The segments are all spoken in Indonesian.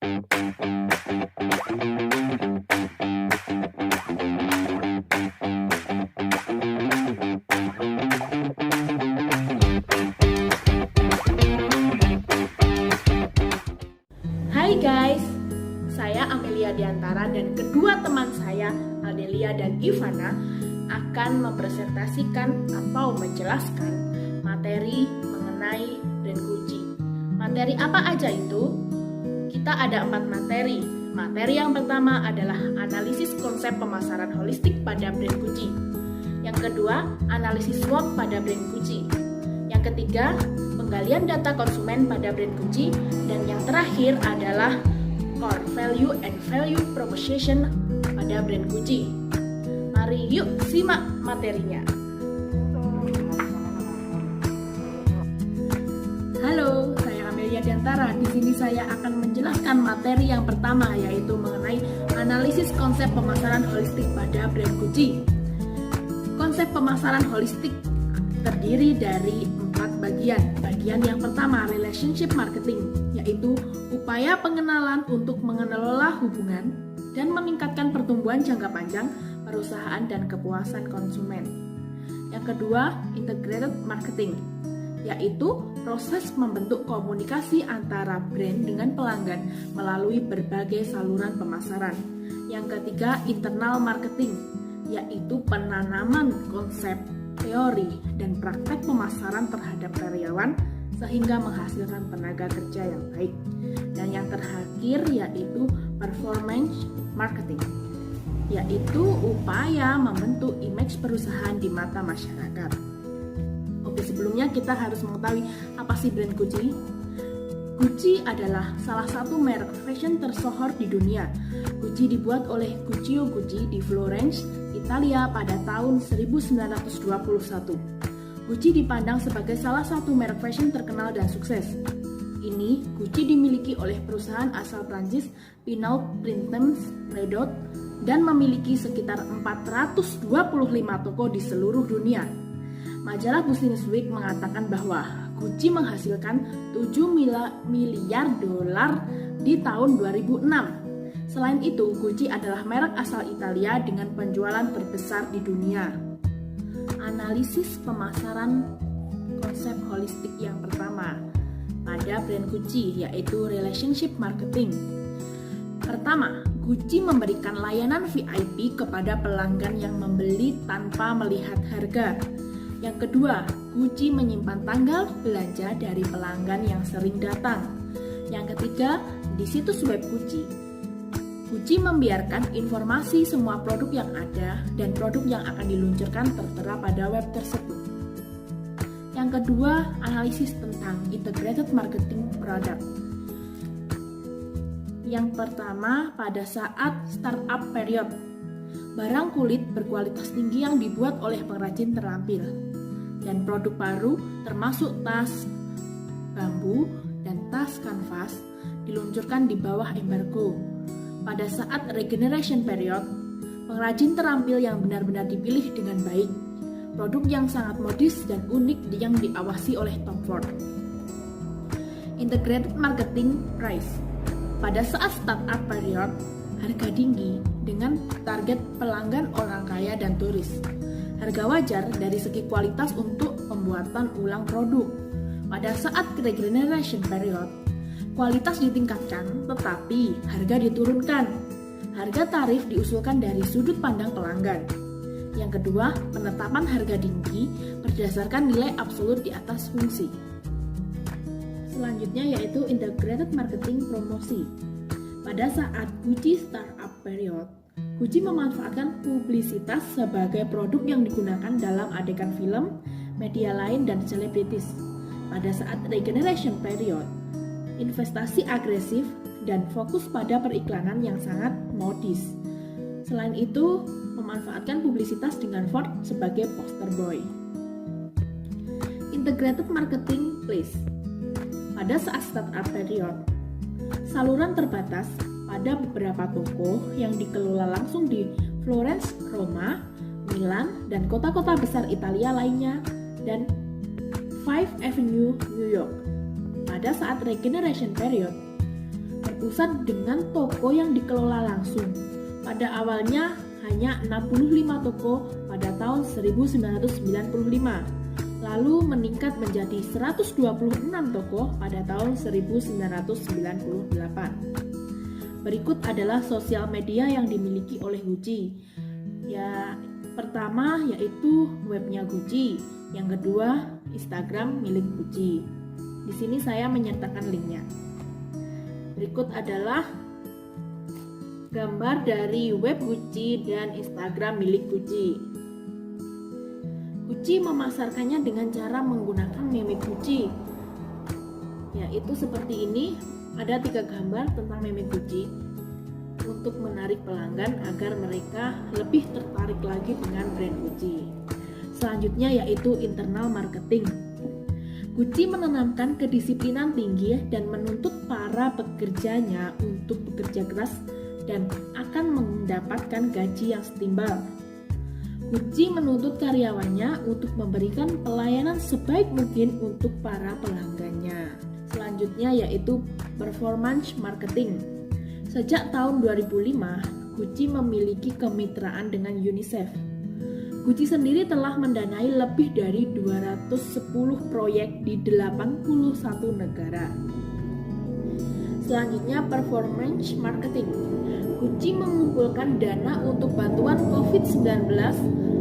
Hai guys, saya Amelia Diantara dan kedua teman saya, Adelia dan Ivana, akan mempresentasikan atau menjelaskan materi mengenai brand Gucci. Materi apa aja itu? Kita ada 4 materi. Materi yang pertama adalah analisis konsep pemasaran holistik pada brand Gucci. Yang kedua, analisis SWOT pada brand Gucci. Yang ketiga, penggalian data konsumen pada brand Gucci. Dan yang terakhir adalah core value and value proposition pada brand Gucci. Mari yuk simak materinya. Halo, saya Amelia Diantara. Di sini saya akan menjelaskan materi yang pertama, yaitu mengenai analisis konsep pemasaran holistik pada brand Gucci. Konsep pemasaran holistik terdiri dari 4 bagian. Bagian yang pertama, relationship marketing, yaitu upaya pengenalan untuk mengelola hubungan dan meningkatkan pertumbuhan jangka panjang perusahaan dan kepuasan konsumen. Yang kedua, integrated marketing, yaitu proses membentuk komunikasi antara brand dengan pelanggan melalui berbagai saluran pemasaran. Yang ketiga, internal marketing, yaitu penanaman konsep, teori, dan praktek pemasaran terhadap karyawan sehingga menghasilkan tenaga kerja yang baik. Dan yang terakhir yaitu performance marketing, yaitu upaya membentuk image perusahaan di mata masyarakat. Oke, sebelumnya kita harus mengetahui apa sih brand Gucci. Gucci adalah salah satu merek fashion tersohor di dunia. Gucci dibuat oleh Guccio Gucci di Florence, Italia pada tahun 1921. Gucci dipandang sebagai salah satu merek fashion terkenal dan sukses. Ini Gucci dimiliki oleh perusahaan asal Prancis Pinault Printemps Redot dan memiliki sekitar 425 toko di seluruh dunia. Majalah Business Week mengatakan bahwa Gucci menghasilkan 7 miliar dolar di tahun 2006. Selain itu, Gucci adalah merek asal Italia dengan penjualan terbesar di dunia. Analisis pemasaran konsep holistik yang pertama pada brand Gucci, yaitu relationship marketing. Pertama, Gucci memberikan layanan VIP kepada pelanggan yang membeli tanpa melihat harga. Yang kedua, Gucci menyimpan tanggal belanja dari pelanggan yang sering datang. Yang ketiga, di situs web Gucci, Gucci membiarkan informasi semua produk yang ada dan produk yang akan diluncurkan tertera pada web tersebut. Yang kedua, analisis tentang integrated marketing product. Yang pertama, pada saat startup period, barang kulit berkualitas tinggi yang dibuat oleh pengrajin terlampil, dan produk baru termasuk tas bambu dan tas kanvas diluncurkan di bawah embargo. Pada saat regeneration period, pengrajin terampil yang benar-benar dipilih dengan baik, produk yang sangat modis dan unik yang diawasi oleh Tom Ford. Integrated marketing price. Pada saat startup period, harga tinggi dengan target pelanggan orang kaya dan turis. Harga wajar dari segi kualitas untuk pembuatan ulang produk. Pada saat regeneration period, kualitas ditingkatkan tetapi harga diturunkan. Harga tarif diusulkan dari sudut pandang pelanggan. Yang kedua, penetapan harga tinggi berdasarkan nilai absolut di atas fungsi. Selanjutnya yaitu integrated marketing promosi. Pada saat Gucci startup period, Gucci memanfaatkan publisitas sebagai produk yang digunakan dalam adegan film, media lain, dan selebritis. Pada saat regeneration period, investasi agresif dan fokus pada periklanan yang sangat modis. Selain itu, memanfaatkan publisitas dengan Ford sebagai poster boy. Integrated marketing place. Pada saat startup period, saluran terbatas pada beberapa toko yang dikelola langsung di Florence, Roma, Milan, dan kota-kota besar Italia lainnya, dan 5 Avenue, New York. Pada saat regeneration period, berpusat dengan toko yang dikelola langsung. Pada awalnya hanya 65 toko pada tahun 1995, lalu meningkat menjadi 126 toko pada tahun 1998. Berikut adalah sosial media yang dimiliki oleh Gucci. Ya, pertama yaitu webnya Gucci, yang kedua Instagram milik Gucci. Di sini saya menyertakan linknya. Berikut adalah gambar dari web Gucci dan Instagram milik Gucci. Gucci memasarkannya dengan cara menggunakan meme Gucci, yaitu seperti ini. Ada 3 gambar tentang meme Gucci untuk menarik pelanggan agar mereka lebih tertarik lagi dengan brand Gucci. Selanjutnya yaitu internal marketing. Gucci menanamkan kedisiplinan tinggi dan menuntut para pekerjanya untuk bekerja keras dan akan mendapatkan gaji yang setimpal. Gucci menuntut karyawannya untuk memberikan pelayanan sebaik mungkin untuk para pelanggannya. Selanjutnya yaitu performance marketing. Sejak tahun 2005, Gucci memiliki kemitraan dengan UNICEF. Gucci sendiri telah mendanai lebih dari 210 proyek di 81 negara. Selanjutnya performance marketing. Gucci mengumpulkan dana untuk bantuan COVID-19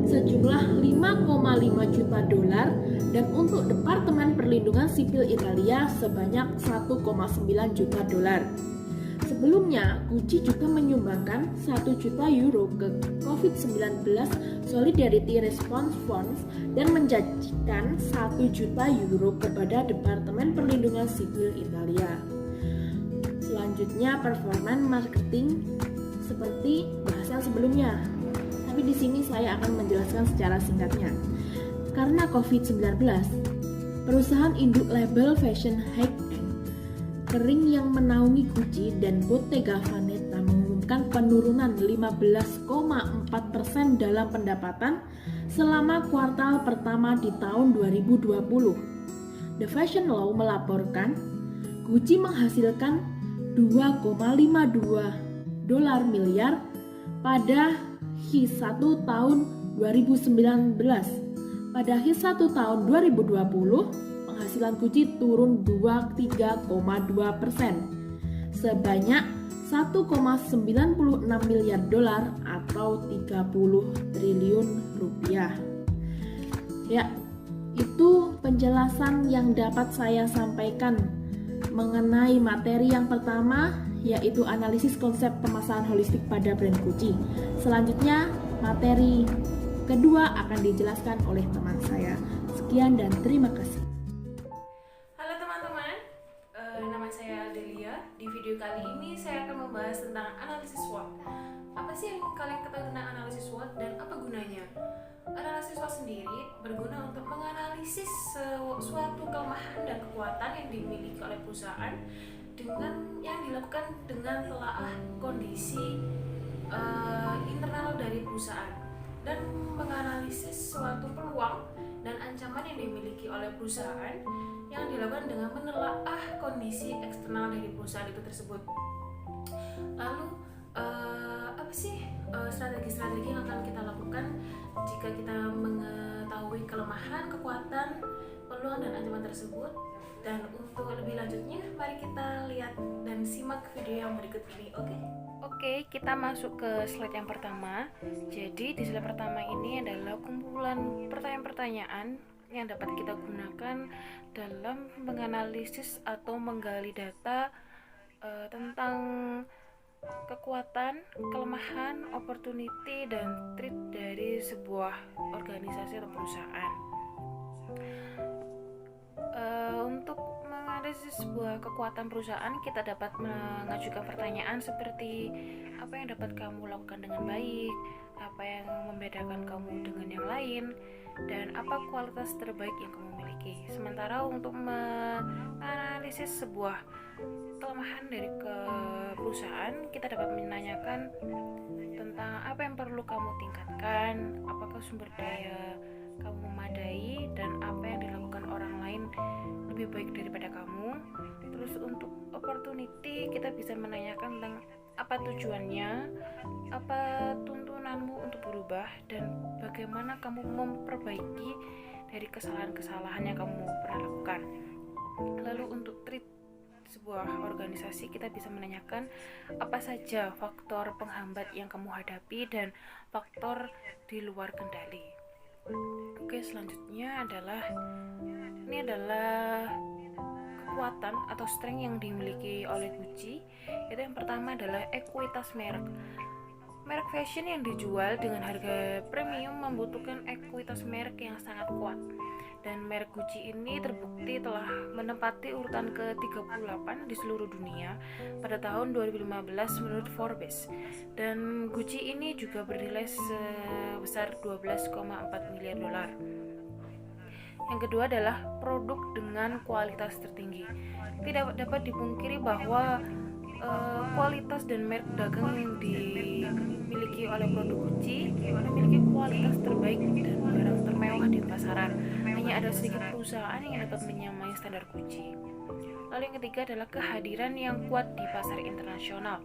sejumlah 5,5 juta dolar dan untuk Departemen Perlindungan Sipil Italia sebanyak 1,9 juta dolar. Sebelumnya, Gucci juga menyumbangkan 1 juta euro ke COVID-19 Solidarity Response Funds dan menjanjikan 1 juta euro kepada Departemen Perlindungan Sipil Italia. Selanjutnya performance marketing seperti bahasan sebelumnya. Tapi di sini saya akan menjelaskan secara singkatnya. Karena COVID-19, perusahaan induk label fashion high-end kering yang menaungi Gucci dan Bottega Veneta mengumumkan penurunan 15,4% dalam pendapatan selama kuartal pertama di tahun 2020. The Fashion Law melaporkan Gucci menghasilkan 2,52 dolar miliar pada H1 tahun 2019. Pada H1 tahun 2020, penghasilan Gucci turun 23,2%, sebanyak 1,96 miliar dolar atau 30 triliun rupiah. Ya, itu penjelasan yang dapat saya sampaikan mengenai materi yang pertama, yaitu analisis konsep pemasaran holistik pada brand Gucci. Selanjutnya, materi kedua akan dijelaskan oleh teman saya. Sekian dan terima kasih. Halo teman-teman, nama saya Delia. Di video kali ini saya akan membahas tentang analisis SWOT. Apa sih yang kalian ketahui tentang analisis SWOT dan apa gunanya? Analisis SWOT sendiri berguna untuk menganalisis suatu kelemahan dan kekuatan yang dimiliki oleh perusahaan yang dilakukan dengan telaah kondisi internal dari perusahaan dan menganalisis suatu peluang dan ancaman yang dimiliki oleh perusahaan yang dilakukan dengan menelaah kondisi eksternal dari perusahaan itu tersebut. Lalu apa sih strategi-strategi yang akan kita lakukan jika kita mengetahui kelemahan, kekuatan, peluang dan ancaman tersebut? Dan untuk lebih lanjutnya, mari kita lihat dan simak video yang berikut ini, Oke, kita masuk ke slide yang pertama. Jadi di slide pertama ini adalah kumpulan pertanyaan-pertanyaan yang dapat kita gunakan dalam menganalisis atau menggali data tentang kekuatan, kelemahan, opportunity, dan threat dari sebuah organisasi atau perusahaan. Untuk menganalisis sebuah kekuatan perusahaan, kita dapat mengajukan pertanyaan seperti apa yang dapat kamu lakukan dengan baik, apa yang membedakan kamu dengan yang lain, dan apa kualitas terbaik yang kamu miliki. Sementara untuk menganalisis sebuah kelemahan dari perusahaan, kita dapat menanyakan tentang apa yang perlu kamu tingkatkan, apakah sumber daya kamu memadai dan apa yang dilakukan orang lain lebih baik daripada kamu. Terus untuk opportunity, kita bisa menanyakan tentang apa tujuannya, apa tuntunanmu untuk berubah, dan bagaimana kamu memperbaiki dari kesalahan-kesalahan yang kamu pernah lakukan. Lalu untuk treat sebuah organisasi, kita bisa menanyakan apa saja faktor penghambat yang kamu hadapi dan faktor di luar kendali. Oke, selanjutnya ini adalah kekuatan atau strength yang dimiliki oleh Gucci. Itu yang pertama adalah ekuitas merek. Merek fashion yang dijual dengan harga premium membutuhkan ekuitas merek yang sangat kuat. Dan merek Gucci ini terbukti telah menempati urutan ke-38 di seluruh dunia pada tahun 2015 menurut Forbes. Dan Gucci ini juga bernilai sebesar 12,4 miliar dolar. Yang kedua adalah produk dengan kualitas tertinggi. Tidak dapat dipungkiri bahwa kualitas dan merek dagang yang dimiliki oleh produk Gucci memiliki kualitas terbaik dan barang termewah di pasaran. Hanya ada sedikit perusahaan yang dapat menyamai standar Gucci. Lalu yang ketiga adalah kehadiran yang kuat di pasar internasional.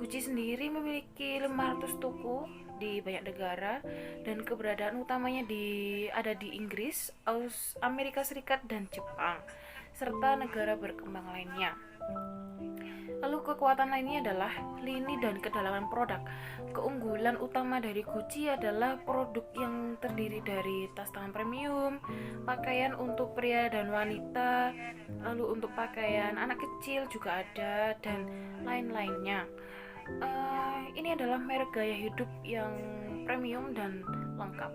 Gucci sendiri memiliki 500 toko di banyak negara dan keberadaan utamanya ada di Inggris, Amerika Serikat, dan Jepang, serta negara berkembang lainnya. Lalu kekuatan lainnya adalah lini dan kedalaman produk. Keunggulan utama dari Gucci adalah produk yang terdiri dari tas tangan premium, pakaian untuk pria dan wanita, lalu untuk pakaian anak kecil juga ada, dan lain-lainnya. Ini adalah merek gaya hidup yang premium dan lengkap.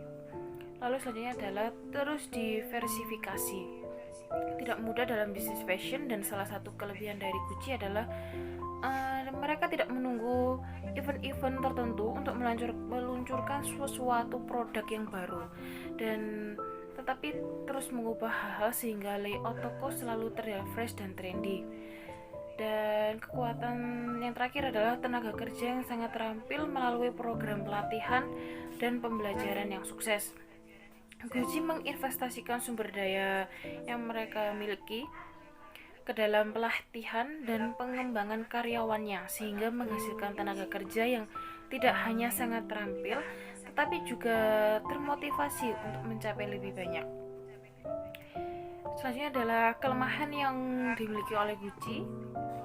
Lalu selanjutnya adalah terus diversifikasi. Tidak mudah dalam bisnis fashion, dan salah satu kelebihan dari Gucci adalah mereka tidak menunggu event-event tertentu untuk meluncurkan sesuatu produk yang baru, dan tetapi terus mengubah hal-hal sehingga layout toko selalu terlihat fresh dan trendy. Dan kekuatan yang terakhir adalah tenaga kerja yang sangat terampil melalui program pelatihan dan pembelajaran yang sukses. Gucci menginvestasikan sumber daya yang mereka miliki ke dalam pelatihan dan pengembangan karyawannya, sehingga menghasilkan tenaga kerja yang tidak hanya sangat terampil tetapi juga termotivasi untuk mencapai lebih banyak. Selanjutnya adalah kelemahan yang dimiliki oleh Gucci,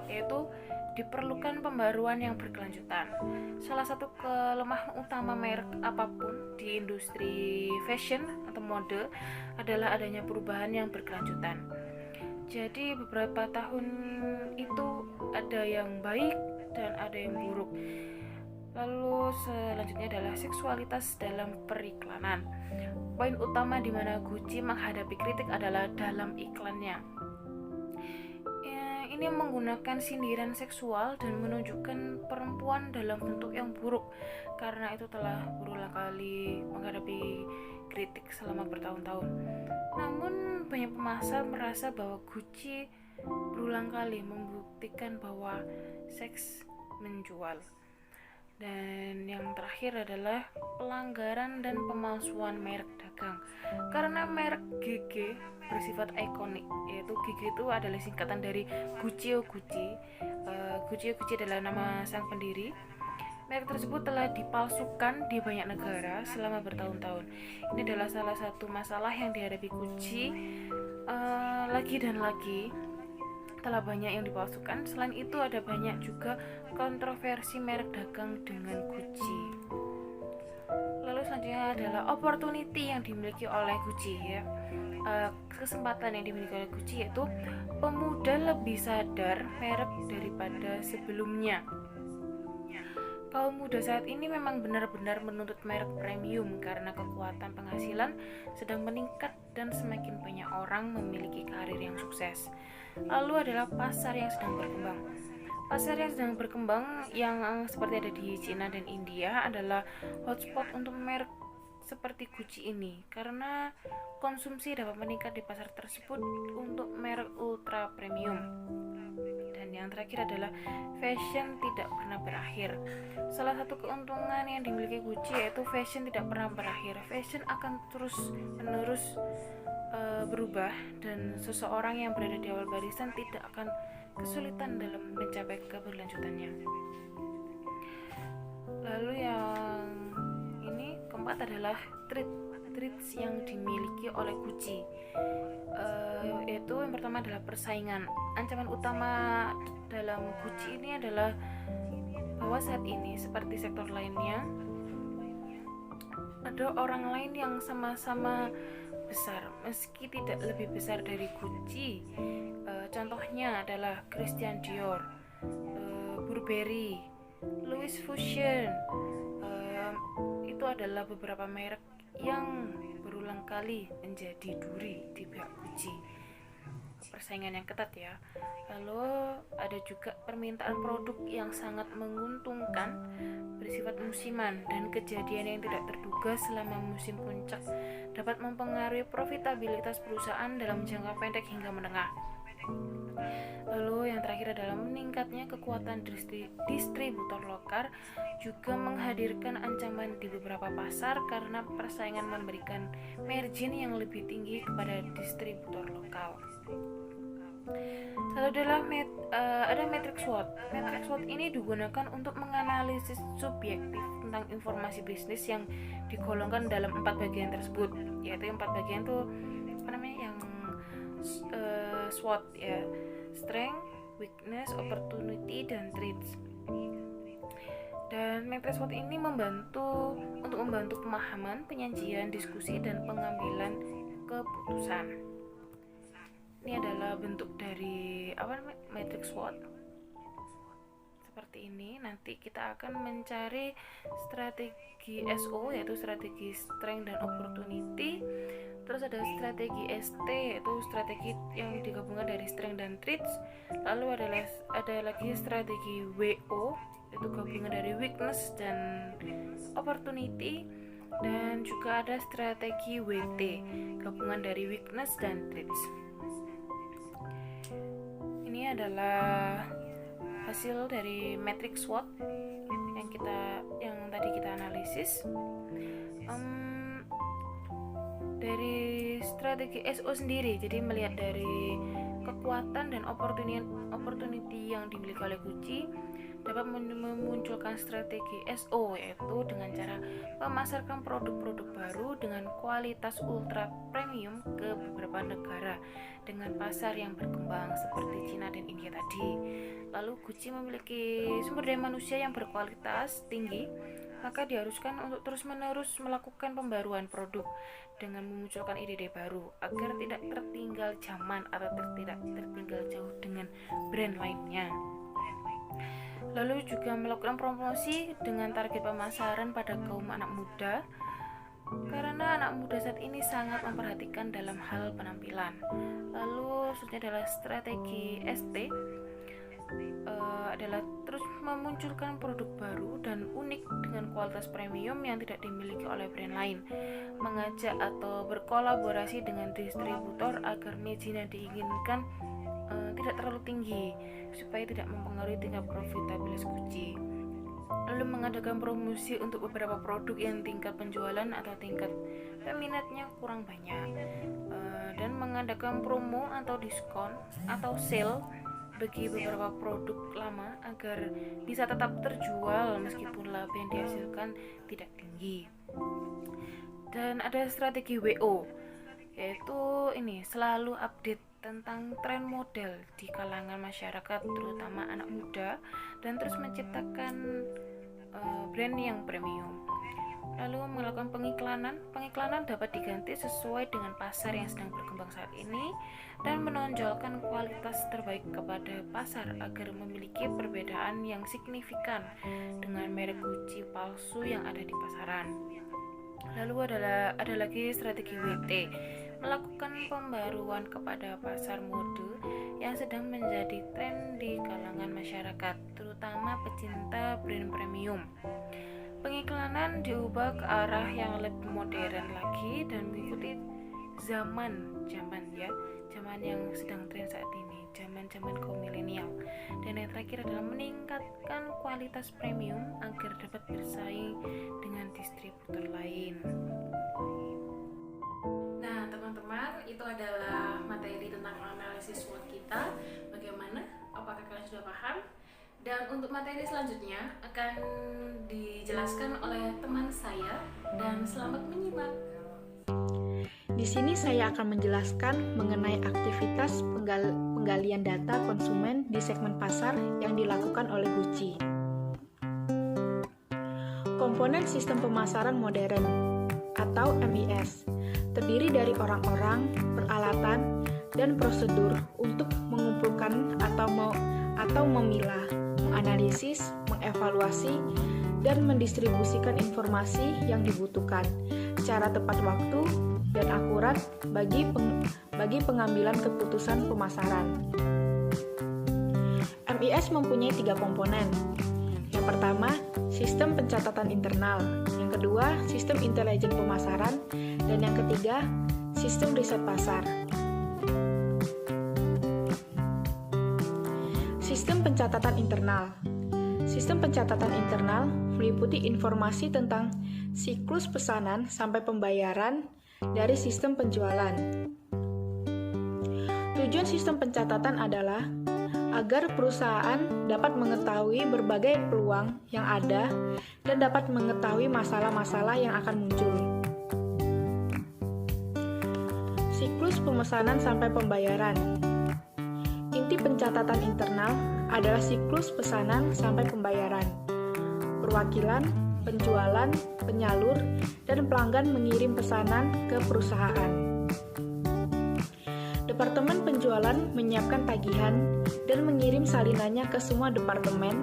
yaitu diperlukan pembaruan yang berkelanjutan. Salah satu kelemahan utama merek apapun di industri fashion atau mode adalah adanya perubahan yang berkelanjutan. Jadi beberapa tahun itu ada yang baik dan ada yang buruk. Lalu selanjutnya adalah seksualitas dalam periklanan. Poin utama di mana Gucci menghadapi kritik adalah dalam iklannya. Ini menggunakan sindiran seksual dan menunjukkan perempuan dalam bentuk yang buruk, karena itu telah berulang kali menghadapi kritik selama bertahun-tahun. Namun banyak pemasar merasa bahwa Gucci berulang kali membuktikan bahwa seks menjual. Dan yang terakhir adalah pelanggaran dan pemalsuan merek dagang. Karena merek GG bersifat ikonik, yaitu GG itu adalah singkatan dari Guccio Gucci. Guccio Gucci adalah nama sang pendiri. Merek tersebut telah dipalsukan di banyak negara selama bertahun-tahun. Ini adalah salah satu masalah yang dihadapi Gucci lagi dan lagi. Telah banyak yang dipalsukan. Selain itu ada banyak juga kontroversi merek dagang dengan Gucci. Lalu selanjutnya adalah opportunity yang dimiliki oleh Gucci, ya. Kesempatan yang dimiliki oleh Gucci yaitu pemuda lebih sadar merek daripada sebelumnya. Kaum muda saat ini memang benar-benar menuntut merek premium karena kekuatan penghasilan sedang meningkat dan semakin banyak orang memiliki karir yang sukses. Lalu adalah pasar yang sedang berkembang. Pasar yang sedang berkembang yang seperti ada di Cina dan India adalah hotspot untuk merek seperti Gucci ini, karena konsumsi dapat meningkat di pasar tersebut untuk merek ultra premium. Dan yang terakhir adalah fashion tidak pernah berakhir. Salah satu keuntungan yang dimiliki Gucci yaitu fashion tidak pernah berakhir. Fashion akan terus menerus berubah, dan seseorang yang berada di awal barisan tidak akan kesulitan dalam mencapai keberlanjutannya. Lalu yang ini keempat adalah traits yang dimiliki oleh Gucci, yaitu yang pertama adalah persaingan. Ancaman utama dalam Gucci ini adalah bahwa saat ini seperti sektor lainnya ada orang lain yang sama-sama besar meski tidak lebih besar dari Gucci. Contohnya adalah Christian Dior, Burberry, Louis Vuitton. Itu adalah beberapa merek yang berulang kali menjadi duri di pihak Gucci. Persaingan yang ketat ya. Lalu ada juga permintaan produk yang sangat menguntungkan, bersifat musiman, dan kejadian yang tidak terduga selama musim puncak dapat mempengaruhi profitabilitas perusahaan dalam jangka pendek hingga menengah. Lalu yang terakhir adalah meningkatnya kekuatan distributor lokal juga menghadirkan ancaman di beberapa pasar karena persaingan memberikan margin yang lebih tinggi kepada distributor lokal. Lalu ada matrix SWOT. Matrix SWOT ini digunakan untuk menganalisis subjektif tentang informasi bisnis yang digolongkan dalam 4 bagian tersebut, yaitu 4 bagian itu yang SWOT ya: strength, weakness, opportunity, dan threats. Dan matrix SWOT ini membantu pemahaman, penyajian, diskusi, dan pengambilan keputusan. Ini adalah bentuk dari matrix SWOT seperti ini. Nanti kita akan mencari strategi SO, yaitu strategi strength dan opportunity. Terus ada strategi ST, yaitu strategi yang digabungkan dari strength dan threats. Lalu ada lagi strategi WO, yaitu gabungan dari weakness dan opportunity. Dan juga ada strategi WT, gabungan dari weakness dan threats. Ini adalah hasil dari matrix SWOT yang tadi kita analisis. Dari strategi SO sendiri, jadi melihat dari kekuatan dan opportunity yang dimiliki oleh Gucci, dapat memunculkan strategi SO, yaitu dengan cara memasarkan produk-produk baru dengan kualitas ultra premium ke beberapa negara dengan pasar yang berkembang seperti Cina dan India tadi. Lalu Gucci memiliki sumber daya manusia yang berkualitas tinggi, maka diharuskan untuk terus-menerus melakukan pembaruan produk dengan memunculkan ide-ide baru agar tidak tertinggal zaman atau tidak tertinggal jauh dengan brand lainnya. Lalu juga melakukan promosi dengan target pemasaran pada kaum anak muda, karena anak muda saat ini sangat memperhatikan dalam hal penampilan. Lalu selanjutnya adalah strategi ST, adalah terus memunculkan produk baru dan unik dengan kualitas premium yang tidak dimiliki oleh brand lain, mengajak atau berkolaborasi dengan distributor agar margin yang diinginkan tidak terlalu tinggi supaya tidak mempengaruhi tingkat profitabilitas Gucci. Lalu mengadakan promosi untuk beberapa produk yang tingkat penjualan atau tingkat peminatnya kurang banyak, dan mengadakan promo atau diskon atau sale bagi beberapa produk lama agar bisa tetap terjual meskipun laba yang dihasilkan tidak tinggi. Dan ada strategi WO, yaitu ini selalu update tentang tren model di kalangan masyarakat terutama anak muda dan terus menciptakan brand yang premium. Lalu melakukan pengiklanan dapat diganti sesuai dengan pasar yang sedang berkembang saat ini dan menonjolkan kualitas terbaik kepada pasar agar memiliki perbedaan yang signifikan dengan merek Gucci palsu yang ada di pasaran. Lalu ada lagi strategi WT, melakukan pembaruan kepada pasar mode yang sedang menjadi tren di kalangan masyarakat, terutama pecinta brand premium. Pengiklanan diubah ke arah yang lebih modern lagi dan mengikuti zaman yang sedang tren saat ini. zaman-zaman kaum milenial. Dan yang terakhir adalah meningkatkan kualitas premium agar dapat bersaing dengan distributor lain. Nah, teman-teman, itu adalah materi tentang analisis SWOT kita. Bagaimana? Apakah kalian sudah paham? Dan untuk materi selanjutnya akan dijelaskan oleh teman saya, dan selamat menyimak. Di sini saya akan menjelaskan mengenai aktivitas penggalian data konsumen di segmen pasar yang dilakukan oleh Gucci. Komponen sistem pemasaran modern atau MIS terdiri dari orang-orang, peralatan, dan prosedur untuk mengumpulkan atau memilah, menganalisis, mengevaluasi, dan mendistribusikan informasi yang dibutuhkan secara tepat waktu dan akurat bagi pengambilan keputusan pemasaran. MIS mempunyai 3 komponen. Yang pertama, sistem pencatatan internal. Yang kedua, sistem intelijen pemasaran. Dan yang ketiga, sistem riset pasar. Sistem pencatatan internal. Sistem pencatatan internal meliputi informasi tentang siklus pesanan sampai pembayaran dari sistem penjualan. Tujuan sistem pencatatan adalah agar perusahaan dapat mengetahui berbagai peluang yang ada dan dapat mengetahui masalah-masalah yang akan muncul. Siklus pemesanan sampai pembayaran. Inti pencatatan internal adalah siklus pesanan sampai pembayaran. Perwakilan, penjualan, penyalur, dan pelanggan mengirim pesanan ke perusahaan. Departemen penjualan menyiapkan tagihan dan mengirim salinannya ke semua departemen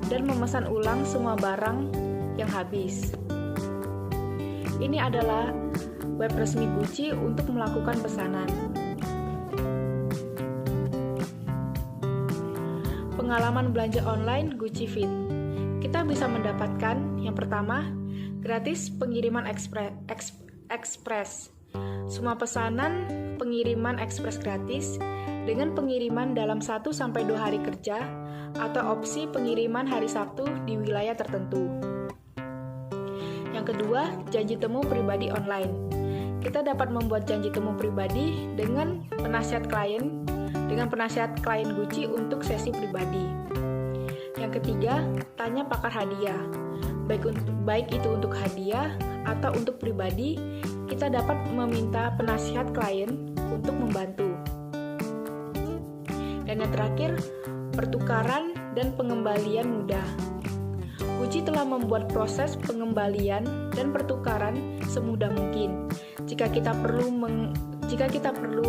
dan memesan ulang semua barang yang habis. Ini adalah web resmi Gucci untuk melakukan pesanan. Pengalaman belanja online Gucci Fit. Kita bisa mendapatkan yang pertama, gratis pengiriman ekspres. Semua pesanan pengiriman ekspres gratis dengan pengiriman dalam 1-2 hari kerja atau opsi pengiriman hari Sabtu di wilayah tertentu. Yang kedua, janji temu pribadi online. Kita dapat membuat janji temu pribadi dengan penasihat klien Gucci untuk sesi pribadi. Yang ketiga, tanya pakar hadiah. Baik itu untuk hadiah atau untuk pribadi, kita dapat meminta penasihat klien untuk membantu. Dan yang terakhir, pertukaran dan pengembalian mudah. Gucci telah membuat proses pengembalian dan pertukaran semudah mungkin. Jika kita perlu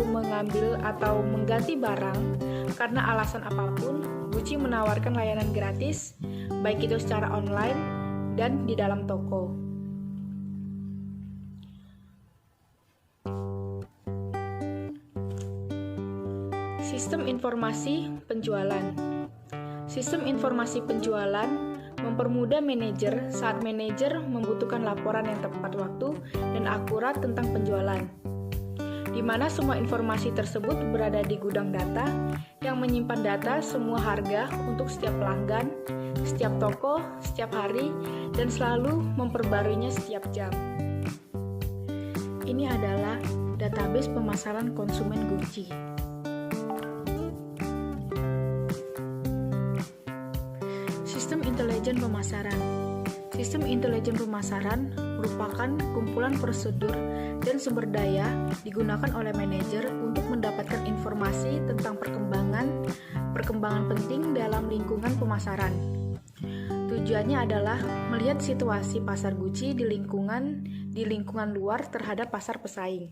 mengambil atau mengganti barang karena alasan apapun, Gucci menawarkan layanan gratis, baik itu secara online dan di dalam toko. Sistem informasi penjualan. Sistem informasi penjualan mempermudah manajer saat manajer membutuhkan laporan yang tepat waktu dan akurat tentang penjualan, di mana semua informasi tersebut berada di gudang data yang menyimpan data semua harga untuk setiap pelanggan, setiap toko, setiap hari, dan selalu memperbaruinya setiap jam. Ini adalah database pemasaran konsumen Gucci. Sistem intelijen pemasaran. Sistem intelijen pemasaran merupakan kumpulan prosedur dan sumber daya digunakan oleh manajer untuk mendapatkan informasi tentang perkembangan penting dalam lingkungan pemasaran. Tujuannya adalah melihat situasi pasar Gucci di lingkungan luar terhadap pasar pesaing.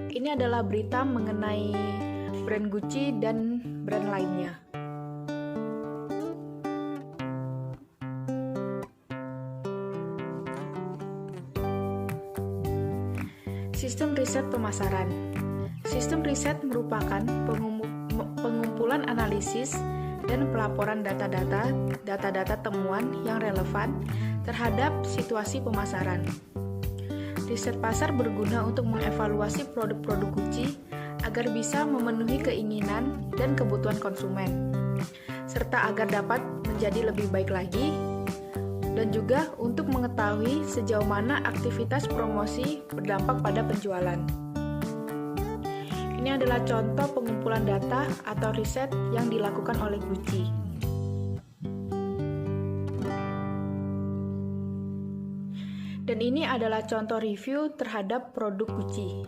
Ini adalah berita mengenai brand Gucci dan brand lainnya. Sistem riset pemasaran. Sistem riset merupakan pengumpulan analisis dan pelaporan data-data temuan yang relevan terhadap situasi pemasaran. Riset pasar berguna untuk mengevaluasi produk-produk Gucci agar bisa memenuhi keinginan dan kebutuhan konsumen, serta agar dapat menjadi lebih baik lagi, dan juga untuk mengetahui sejauh mana aktivitas promosi berdampak pada penjualan. Ini adalah contoh pengumpulan data atau riset yang dilakukan oleh Gucci. Dan ini adalah contoh review terhadap produk Gucci.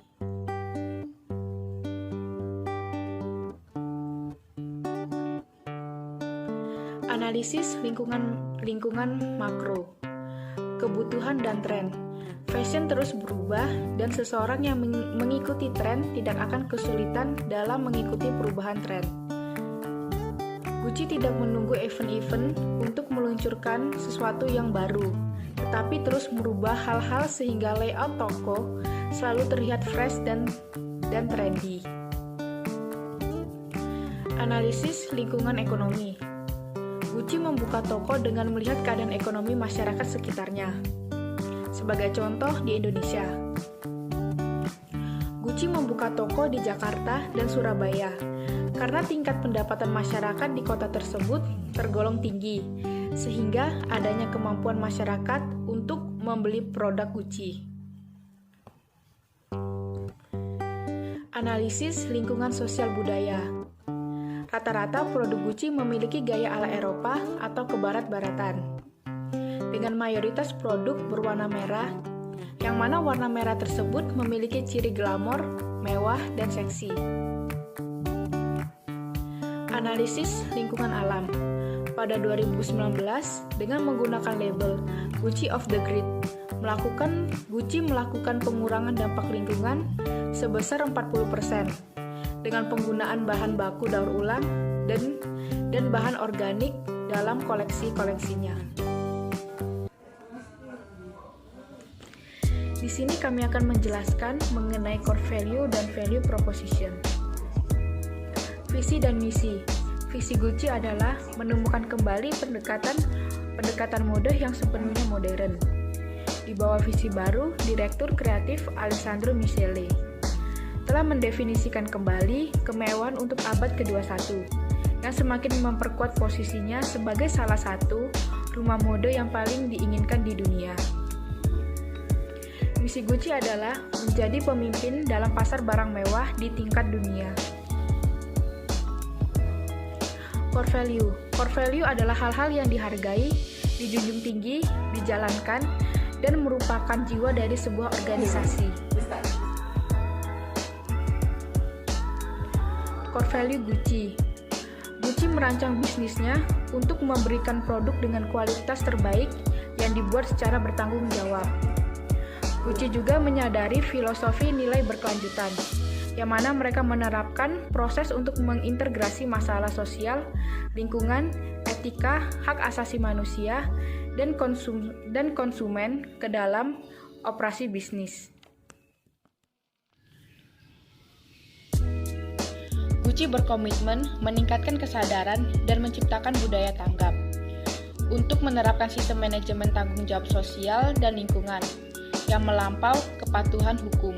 Analisis lingkungan makro, kebutuhan dan tren. Fashion terus berubah dan seseorang yang mengikuti tren tidak akan kesulitan dalam mengikuti perubahan tren. Gucci tidak menunggu event-event untuk meluncurkan sesuatu yang baru, tetapi terus merubah hal-hal sehingga layout toko selalu terlihat fresh dan trendy. Analisis lingkungan ekonomi. Gucci membuka toko dengan melihat keadaan ekonomi masyarakat sekitarnya. Sebagai contoh di Indonesia, Gucci membuka toko di Jakarta dan Surabaya karena tingkat pendapatan masyarakat di kota tersebut tergolong tinggi, sehingga adanya kemampuan masyarakat untuk membeli produk Gucci. Analisis lingkungan sosial budaya. Rata-rata produk Gucci memiliki gaya ala Eropa atau kebarat-baratan, dengan mayoritas produk berwarna merah, yang mana warna merah tersebut memiliki ciri glamor, mewah, dan seksi. Analisis lingkungan alam. Pada 2019, dengan menggunakan label Gucci Off the Grid, Gucci melakukan pengurangan dampak lingkungan sebesar 40% dengan penggunaan bahan baku daur ulang dan bahan organik dalam koleksi-koleksinya. Di sini kami akan menjelaskan mengenai core value dan value proposition. Visi dan misi. Visi Gucci adalah menemukan kembali pendekatan mode yang sepenuhnya modern. Di bawah visi baru, Direktur Kreatif Alessandro Michele telah mendefinisikan kembali kemewahan untuk abad ke-21 yang semakin memperkuat posisinya sebagai salah satu rumah mode yang paling diinginkan di dunia. Misi Gucci adalah menjadi pemimpin dalam pasar barang mewah di tingkat dunia. Core value. Core value adalah hal-hal yang dihargai, dijunjung tinggi, dijalankan, dan merupakan jiwa dari sebuah organisasi. Core value Gucci. Gucci merancang bisnisnya untuk memberikan produk dengan kualitas terbaik yang dibuat secara bertanggung jawab. Gucci juga menyadari filosofi nilai berkelanjutan, yang mana mereka menerapkan proses untuk mengintegrasi masalah sosial, lingkungan, etika, hak asasi manusia, dan konsumen ke dalam operasi bisnis. Gucci berkomitmen meningkatkan kesadaran dan menciptakan budaya tanggap untuk menerapkan sistem manajemen tanggung jawab sosial dan lingkungan yang melampau kepatuhan hukum.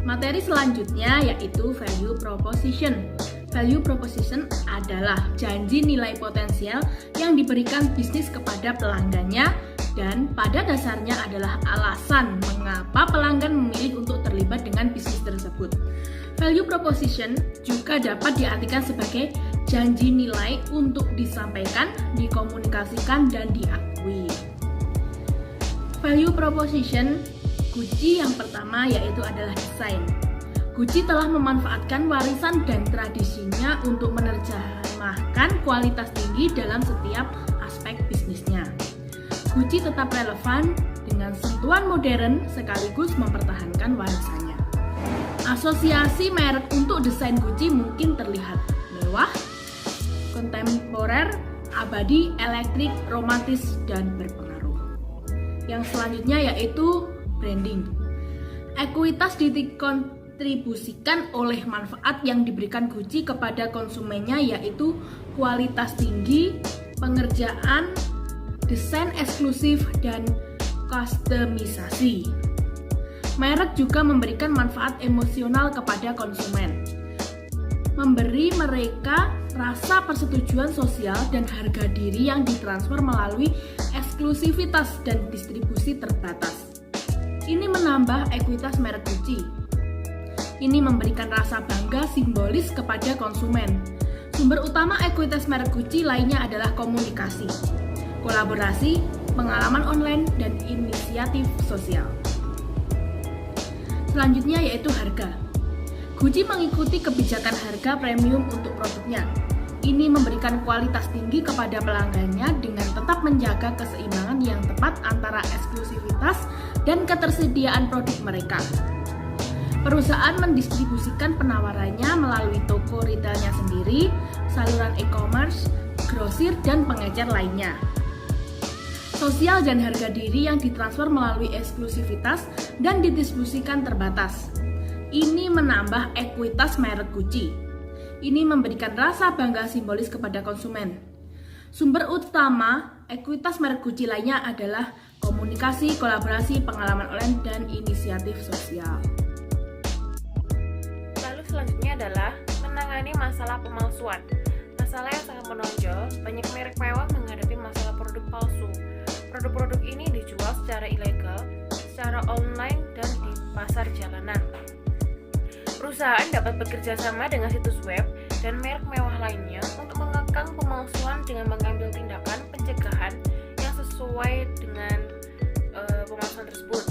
Materi selanjutnya yaitu value proposition. Value proposition adalah janji nilai potensial yang diberikan bisnis kepada pelanggannya dan pada dasarnya adalah alasan mengapa pelanggan memilih untuk terlibat dengan bisnis tersebut. Value proposition juga dapat diartikan sebagai janji nilai untuk disampaikan, dikomunikasikan, dan diakui. Value proposition Gucci yang pertama yaitu adalah desain. Gucci telah memanfaatkan warisan dan tradisinya untuk menerjemahkan kualitas tinggi dalam setiap aspek bisnisnya. Gucci tetap relevan dengan sentuhan modern sekaligus mempertahankan warisannya. Asosiasi merek untuk desain Gucci mungkin terlihat mewah, kontemporer, abadi, elektrik, romantis, dan berpengaruh. Yang selanjutnya yaitu branding. Ekuitas dikontribusikan oleh manfaat yang diberikan Gucci kepada konsumennya yaitu kualitas tinggi, pengerjaan, desain eksklusif, dan kustomisasi. Merek juga memberikan manfaat emosional kepada konsumen. memberi mereka rasa persetujuan sosial dan harga diri yang ditransfer melalui eksklusivitas dan distribusi terbatas. Ini menambah ekuitas merek Gucci. Ini memberikan rasa bangga simbolis kepada konsumen. Sumber utama ekuitas merek Gucci lainnya adalah komunikasi, kolaborasi, pengalaman online, dan inisiatif sosial. Selanjutnya yaitu harga. Gucci mengikuti kebijakan harga premium untuk produknya. Ini memberikan kualitas tinggi kepada pelanggannya dengan tetap menjaga keseimbangan yang tepat antara eksklusivitas dan ketersediaan produk mereka. Perusahaan mendistribusikan penawarannya melalui toko retailnya sendiri, saluran e-commerce, grosir, dan pengecer lainnya. Sosial dan harga diri yang ditransfer melalui eksklusivitas dan didistribusikan terbatas. Ini menambah ekuitas merek Gucci. Ini memberikan rasa bangga simbolis kepada konsumen. Sumber utama ekuitas merek Gucci lainnya adalah komunikasi, kolaborasi, pengalaman online, dan inisiatif sosial. Lalu selanjutnya adalah menangani masalah pemalsuan. Masalah yang sangat menonjol, banyak merek mewah menghadapi masalah produk palsu. Produk-produk ini dijual secara ilegal, secara online, dan di pasar jalanan. Perusahaan dapat bekerja sama dengan situs web dan merek mewah lainnya untuk mengekang pemalsuan dengan mengambil tindakan pencegahan yang sesuai dengan pemalsuan tersebut.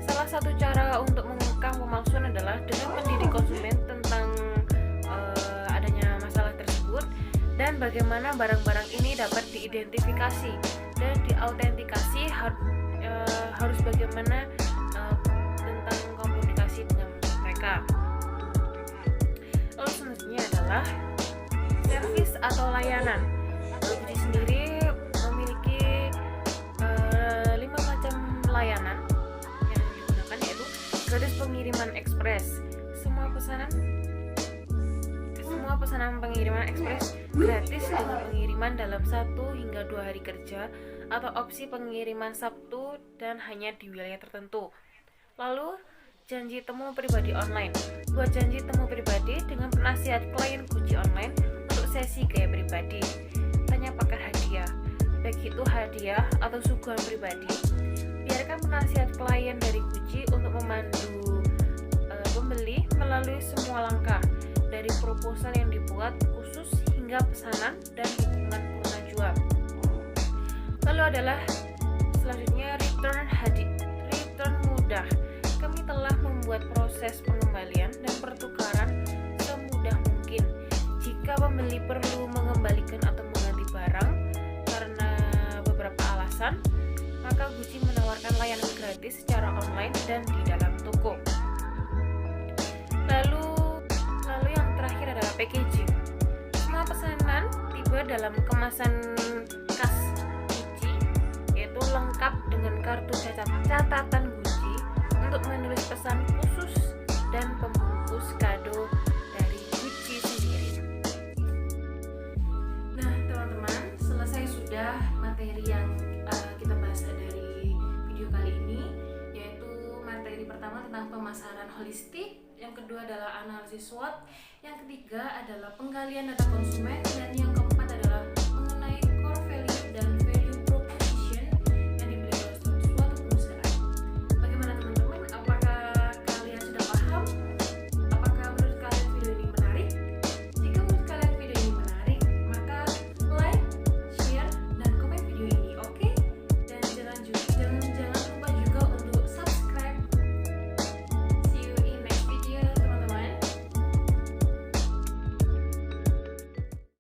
Salah satu cara untuk mengekang pemalsuan adalah dengan mendidik konsumen tentang adanya masalah tersebut dan bagaimana barang-barang ini dapat diidentifikasi dan diautentikasi, harus bagaimana tentang komunikasi dengan mereka. Lalu selanjutnya adalah servis atau layanan. Gucci sendiri memiliki 5 macam layanan yang digunakan, yaitu gratis pengiriman ekspres. Semua pesanan pengiriman ekspres gratis dengan pengiriman dalam 1 hingga 2 hari kerja atau opsi pengiriman Sabtu dan hanya di wilayah tertentu. Lalu janji temu pribadi online. Buat janji temu pribadi dengan penasihat klien Gucci online untuk sesi gaya pribadi. Tanya pakar hadiah, baik itu hadiah atau suguhan pribadi. Biarkan penasihat klien dari Gucci untuk memandu pembeli melalui semua langkah, dari proposal yang dibuat khusus hingga pesanan dan hubungan pengajuan. Lalu adalah selanjutnya return mudah. Kami telah membuat proses pengembalian dan pertukaran semudah mungkin. Jika pembeli perlu mengembalikan atau mengganti barang karena beberapa alasan, maka Gucci menawarkan layanan gratis secara online dan di dalam toko. Lalu yang terakhir adalah packaging. Semua pesanan tiba dalam kemasan khas Gucci, yaitu lengkap dengan kartu catatan Gucci untuk menulis pesan khusus dan pembungkus kado dari Gucci sendiri. Nah teman-teman, selesai sudah materi yang kita bahas dari video kali ini, yaitu materi pertama tentang pemasaran holistik, yang kedua adalah analisis SWOT, yang ketiga adalah penggalian data konsumen, dan yang keempat